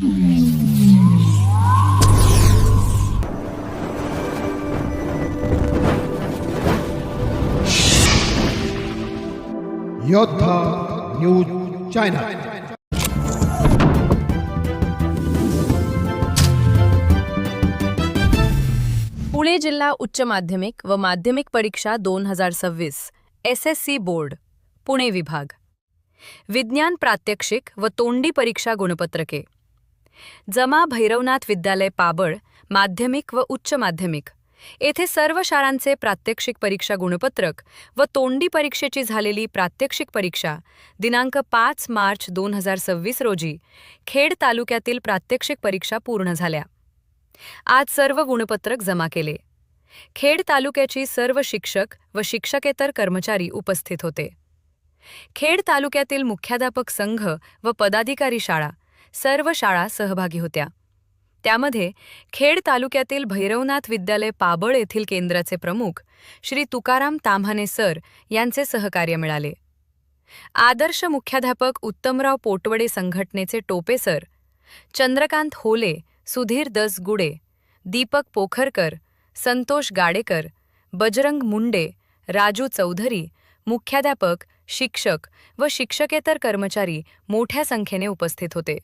योद्धा news channel. Pune जिल्हा उच्च माध्यमिक व माध्यमिक परीक्षा 2026 SSC बोर्ड पुणे विभाग विज्ञान प्रात्यक्षिक व तोंडी परीक्षा गुणपत्रके जमा भैरवनाथ विद्यालय पाबळ माध्यमिक व उच्च माध्यमिक येथे सर्व शाळांचे प्रात्यक्षिक परीक्षा गुणपत्रक व तोंडी परीक्षेची झालेली प्रात्यक्षिक परीक्षा दिनांक 5 मार्च 2026 रोजी खेड तालुक्यातील प्रात्यक्षिक परीक्षा पूर्ण झाल्या। आज सर्व गुणपत्रक जमा केले। खेड तालुक्याची सर्व शिक्षक व शिक्षकेतर कर्मचारी उपस्थित होते। खेड तालुक्यातील मुख्याध्यापक संघ व पदाधिकारी शाळा सर्व शाळा सहभागी होत्या। त्यामध्ये खेड तालुक्यातील भैरवनाथ विद्यालय पाबळ येथील केंद्राचे प्रमुख श्री तुकाराम ताम्हाणे सर यांचे सहकार्य मिळाले। आदर्श मुख्याध्यापक उत्तमराव पोटवडे संघटनेचे टोपे सर, चंद्रकांत होले, सुधीर दसगुडे, दीपक पोखरकर, संतोष गाडेकर, बजरंग मुंडे, राजू चौधरी, मुख्याध्यापक, शिक्षक व शिक्षकेतर कर्मचारी मोठ्या संख्येने उपस्थित होते।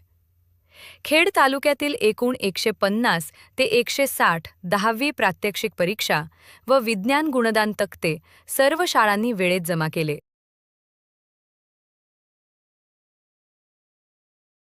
खेड तालुक्यातील एकूण 150 ते 160 10वी प्रात्यक्षिक परीक्षा व विज्ञान गुणदान तक्ते सर्व शाळांनी वेळेत जमा केले।